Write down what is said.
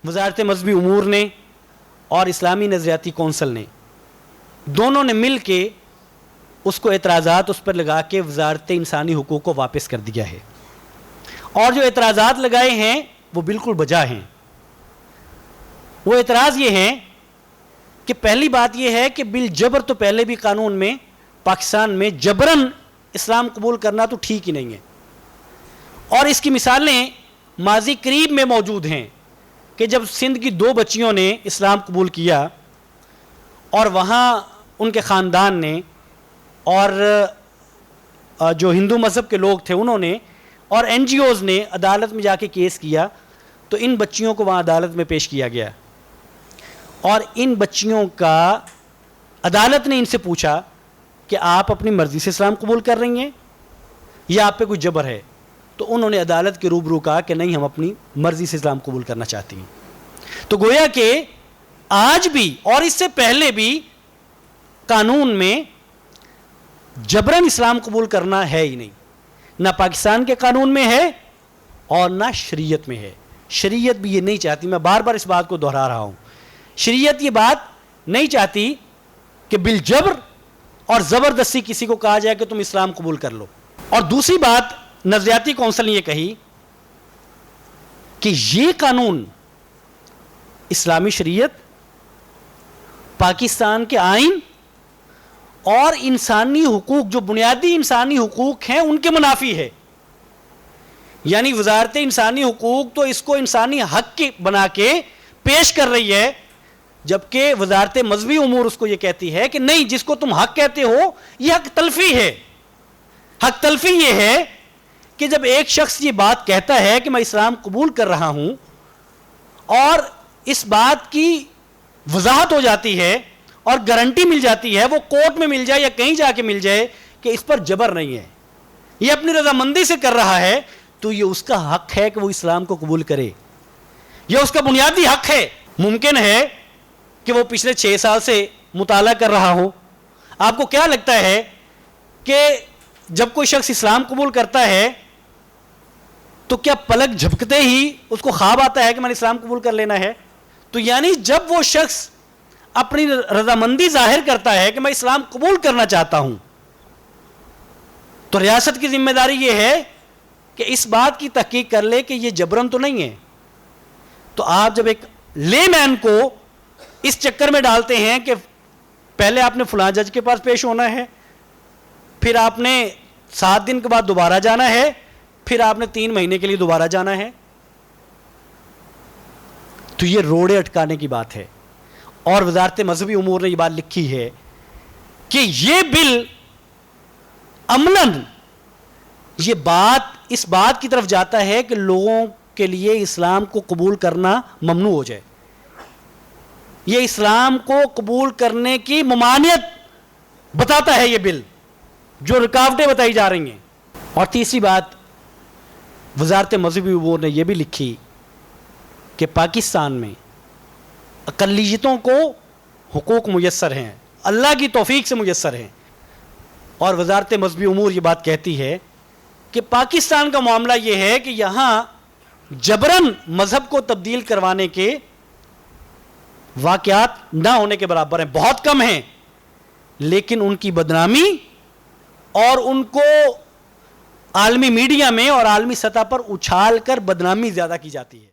وزارت مذہبی امور نے اور اسلامی نظریاتی کونسل نے دونوں نے مل کے اس کو اعتراضات اس پر لگا کے وزارت انسانی حقوق کو واپس کر دیا ہے، اور جو اعتراضات لگائے ہیں وہ بالکل بجا ہیں۔ وہ اعتراض یہ ہیں کہ پہلی بات یہ ہے کہ بالجبر تو پہلے بھی قانون میں پاکستان میں جبراً اسلام قبول کرنا تو ٹھیک ہی نہیں ہے، اور اس کی مثالیں ماضی قریب میں موجود ہیں کہ جب سندھ کی 2 بچیوں نے اسلام قبول کیا اور وہاں ان کے خاندان نے اور جو ہندو مذہب کے لوگ تھے انہوں نے اور NGOs نے عدالت میں جا کے کیس کیا، تو ان بچیوں کو وہاں عدالت میں پیش کیا گیا، اور ان بچیوں کا عدالت نے ان سے پوچھا کہ آپ اپنی مرضی سے اسلام قبول کر رہی ہیں یا آپ پہ کوئی جبر ہے؟ تو انہوں نے عدالت کے روبرو کہا کہ نہیں، ہم اپنی مرضی سے اسلام قبول کرنا چاہتی ہیں۔ تو گویا کہ آج بھی اور اس سے پہلے بھی قانون میں جبراً اسلام قبول کرنا ہے ہی نہیں، نہ پاکستان کے قانون میں ہے اور نہ شریعت میں ہے۔ شریعت بھی یہ نہیں چاہتی، میں بار بار اس بات کو دہرا رہا ہوں، شریعت یہ بات نہیں چاہتی کہ بالجبر اور زبردستی کسی کو کہا جائے کہ تم اسلام قبول کر لو۔ اور دوسری بات نظریاتی کونسل نے یہ کہی کہ یہ قانون اسلامی شریعت، پاکستان کے آئین اور انسانی حقوق، جو بنیادی انسانی حقوق ہیں، ان کے منافی ہے۔ یعنی وزارت انسانی حقوق تو اس کو انسانی حق کی بنا کے پیش کر رہی ہے، جبکہ وزارت مذہبی امور اس کو یہ کہتی ہے کہ نہیں، جس کو تم حق کہتے ہو یہ حق تلفی ہے۔ حق تلفی یہ ہے کہ جب ایک شخص یہ بات کہتا ہے کہ میں اسلام قبول کر رہا ہوں اور اس بات کی وضاحت ہو جاتی ہے اور گارنٹی مل جاتی ہے، وہ کورٹ میں مل جائے یا کہیں جا کے مل جائے کہ اس پر جبر نہیں ہے، یہ اپنی رضامندی سے کر رہا ہے، تو یہ اس کا حق ہے کہ وہ اسلام کو قبول کرے، یہ اس کا بنیادی حق ہے۔ ممکن ہے کہ وہ پچھلے 6 سال سے مطالعہ کر رہا ہو۔ آپ کو کیا لگتا ہے کہ جب کوئی شخص اسلام قبول کرتا ہے تو کیا پلک جھپکتے ہی اس کو خواب آتا ہے کہ میں نے اسلام قبول کر لینا ہے؟ تو یعنی جب وہ شخص اپنی رضامندی ظاہر کرتا ہے کہ میں اسلام قبول کرنا چاہتا ہوں، تو ریاست کی ذمہ داری یہ ہے کہ اس بات کی تحقیق کر لے کہ یہ جبرن تو نہیں ہے۔ تو آپ جب ایک لے مین کو اس چکر میں ڈالتے ہیں کہ پہلے آپ نے فلاں جج کے پاس پیش ہونا ہے، پھر آپ نے 7 دن کے بعد دوبارہ جانا ہے، پھر آپ نے 3 مہینے کے لیے دوبارہ جانا ہے، تو یہ روڑے اٹکانے کی بات ہے۔ اور وزارت مذہبی امور نے یہ بات لکھی ہے کہ یہ بل عملاً یہ بات اس بات کی طرف جاتا ہے کہ لوگوں کے لیے اسلام کو قبول کرنا ممنوع ہو جائے، یہ اسلام کو قبول کرنے کی ممانعت بتاتا ہے یہ بل، جو رکاوٹیں بتائی جا رہی ہیں۔ اور تیسری بات وزارت مذہبی امور نے یہ بھی لکھی کہ پاکستان میں اقلیتوں کو حقوق میسر ہیں، اللہ کی توفیق سے میسر ہیں، اور وزارت مذہبی امور یہ بات کہتی ہے کہ پاکستان کا معاملہ یہ ہے کہ یہاں جبراً مذہب کو تبدیل کروانے کے واقعات نہ ہونے کے برابر ہیں، بہت کم ہیں، لیکن ان کی بدنامی اور ان کو عالمی میڈیا میں اور عالمی سطح پر اچھال کر بدنامی زیادہ کی جاتی ہے۔